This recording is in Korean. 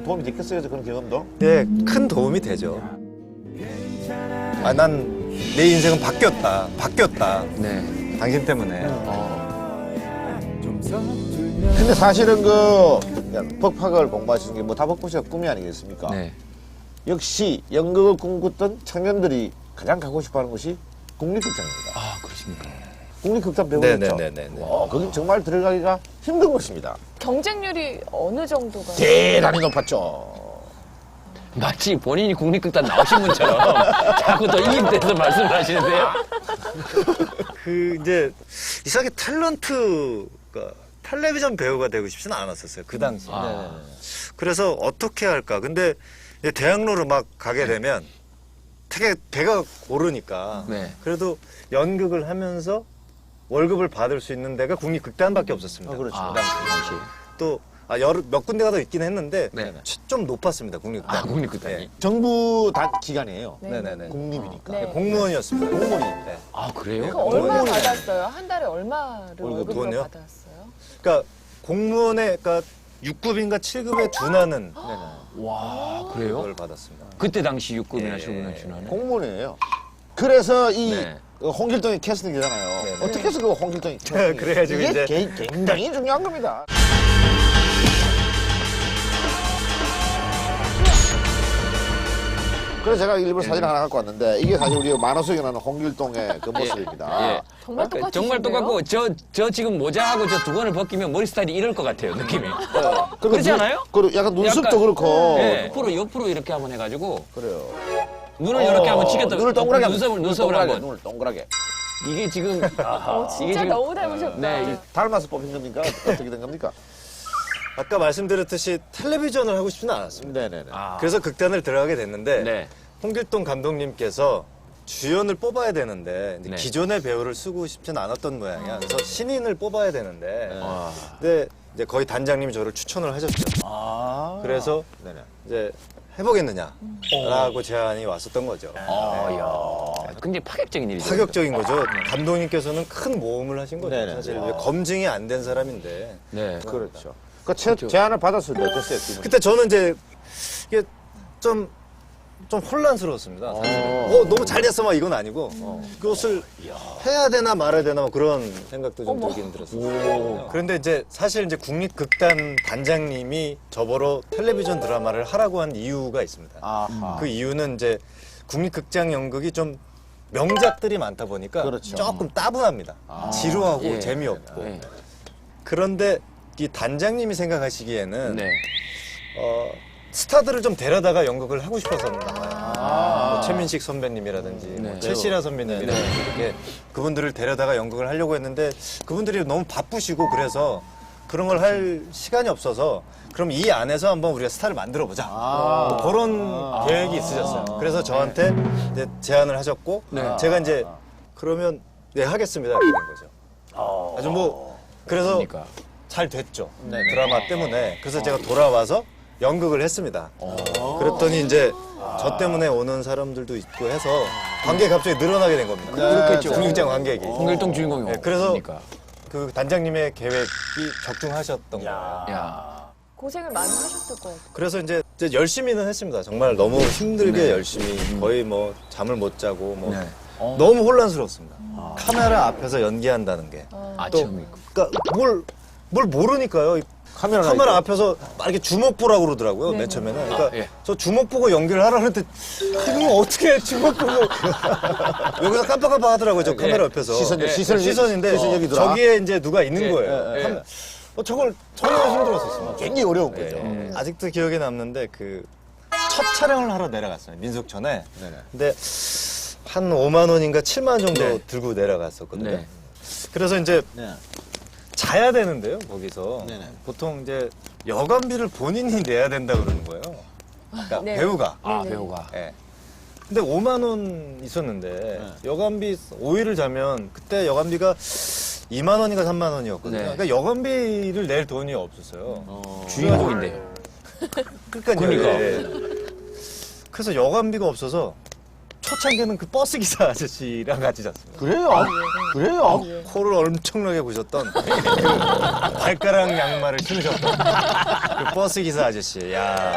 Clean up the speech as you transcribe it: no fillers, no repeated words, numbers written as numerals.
도움이 됐겠어요, 그런 경험도? 네, 큰 도움이 되죠. 아, 난 내 인생은 바뀌었다. 네. 당신 때문에. 근데 사실은 그 법학을 공부하시는 게 뭐 다 법고시가 꿈이 아니겠습니까? 네. 역시 연극을 꿈꿨던 청년들이 가장 가고 싶어하는 곳이 국립극장입니다. 아, 그렇습니까? 국립극장 배우겠죠? 네네네네. 거긴 정말 들어가기가 힘든 곳입니다. 경쟁률이 어느 정도가? 대단히 높았죠. 마치 본인이 국립극단 나오신 분처럼 자꾸 더 이입돼서 말씀을 하시는데요. 그 이제 이상하게 탤런트가 텔레비전 배우가 되고 싶지는 않았었어요. 그 당시에. 그래서 어떻게 할까? 근데 이제 대학로로 막 가게 되면 되게 배가 고르니까 네. 그래도 연극을 하면서 월급을 받을 수 있는 데가 국립극단밖에 없었습니다. 그렇죠. 아, 그 당시. 또 몇 군데가 더 있긴 했는데 네. 좀 높았습니다. 국립극단. 아, 국립극단이. 정부 기관이에요. 네. 네네네. 국립이니까. 네. 공무원이었습니다. 공무원이. 네. 아, 그래요? 그 얼마 받았어요? 한 달에 얼마를 월급으로 돈이요? 받았어요? 그러니까 공무원의 그러니까 6급인가 7급에 준하는 와, 그래요? 걸 받았습니다. 그때 당시 6급이나 예. 7급이나 주나는? 공무원이에요. 그래서 이 네. 홍길동이 캐스팅이잖아요. 네. 어떻게 해서 그 홍길동이 캐스팅? 그래가지고 이게 이제- 굉장히 중요한 겁니다. 그래서 제가 일부러 사진을 하나 갖고 왔는데 이게 사실 우리 만화속에 나오는 홍길동의 그 모습입니다. 예. 정말 똑같으신데요? 정말 똑같고 저 지금 모자하고 저 두건을 벗기면 머리 스타일이 이럴 것 같아요, 느낌이. 그리고 그렇지 않아요? 그리고 약간 눈썹도 약간- 그렇고. 네. 옆으로 이렇게 한번 해가지고 그래요. 눈을 이렇게 한번 치겠다. 눈을 동그랗게 하면 눈썹을 동그랗게, 한번. 눈을 동그랗게. 이게 지금 진짜 너무 닮으셨다. 네, 닮아서 뽑힌 겁니까? 어떻게 된 겁니까? 아까 말씀드렸듯이 텔레비전을 하고 싶지는 않았습니다. 네네네. 그래서 극단을 들어가게 됐는데 네. 홍길동 감독님께서 주연을 뽑아야 되는데 이제 네. 기존의 배우를 쓰고 싶지는 않았던 모양이야. 그래서 신인을 뽑아야 되는데 아. 근데 이제 거의 단장님이 저를 추천을 하셨죠. 아. 그래서 네네. 이제 해보겠느냐라고 제안이 왔었던 거죠. 야, 굉장히 파격적인 일이죠. 파격적인 거죠. 감독님께서는 큰 모험을 하신 거죠. 네네. 사실 검증이 안 된 사람인데. 네. 그렇죠. 그 제안을 받았을 때 어땠어요? 기분이? 그때 저는 이제 이게 좀 혼란스러웠습니다. 사실은. 너무 잘 됐어 막 이건 아니고 그것을 해야 되나 말아야 되나 뭐 그런 생각도 좀 들긴 들었어요. 그런데 이제 사실 이제 국립극단 단장님이 저보러 텔레비전 드라마를 하라고 한 이유가 있습니다. 아하. 그 이유는 이제 국립극장 연극이 좀 명작들이 많다 보니까 그렇죠. 조금 따분합니다. 지루하고 예. 재미없고. 네. 그런데 이 단장님이 생각하시기에는 네. 스타들을 좀 데려다가 연극을 하고 싶어서인가 봐요. 뭐 최민식 선배님이라든지 뭐 네. 최시라 선배님이라든지 이렇게 그분들을 데려다가 연극을 하려고 했는데 그분들이 너무 바쁘시고 그래서 그런 걸 할 시간이 없어서 그럼 이 안에서 한번 우리가 스타를 만들어 보자. 뭐 그런 계획이 있으셨어요. 그래서 저한테 이제 제안을 하셨고 제가 이제 그러면 네 하겠습니다 이렇게 된 거죠. 아주 뭐 그래서 그러니까. 잘 됐죠. 드라마 때문에. 그래서 제가 돌아와서 연극을 했습니다. 그랬더니 이제 저 때문에 오는 사람들도 있고 해서 관객이 갑자기 늘어나게 된 겁니다. 그렇겠죠. 국립극장 관객이. 홍길동 주인공이 네, 그래서 없으니까. 그 단장님의 계획이 적중하셨던 거예요. 야. 고생을 많이 하셨을 것 같아요. 그래서 이제 열심히는 했습니다. 정말 너무 힘들게 열심히 거의 뭐 잠을 못 자고 뭐 네. 너무 혼란스러웠습니다. 카메라 앞에서 연기한다는 게. 아, 또 처음이고. 그러니까 뭘 모르니까요. 카메라 앞에서 막 이렇게 주먹 보라고 그러더라고요, 맨 처음에는. 그러니까 예. 저 주먹 보고 연기를 하라 그랬는데, 이거 어떻게 주먹 보고. 여기서 깜빡깜빡 하더라고요, 저 카메라 옆에서. 시선인데, 시선이 들어와? 저기에 이제 누가 있는 예. 거예요. 저걸 정말 힘들었었어요. 굉장히 어려운 거죠. 아직도 기억에 남는데, 첫 촬영을 하러 내려갔어요, 민속촌에. 네네. 근데 한 5만 원인가 7만 원 정도 들고 내려갔었거든요. 네. 그래서 이제 네. 자야 되는데요, 거기서. 네네. 보통 이제 여관비를 본인이 내야 된다 그러는 거예요. 그러니까 네. 배우가. 아, 배우가. 예. 근데 5만 원 있었는데 여관비 5일을 자면 그때 여관비가 2만 원인가 3만 원이었거든요. 네. 그러니까 여관비를 낼 돈이 없었어요. 주인공인데요. 그러니까. 그래서 여관비가 없어서 초창기에는 그 버스 기사 아저씨랑 같이 잤습니다. 그래요? 그래요? 코를 엄청나게 부셨던 그 발가락 양말을 신으셨던 그 버스 기사 아저씨. 야.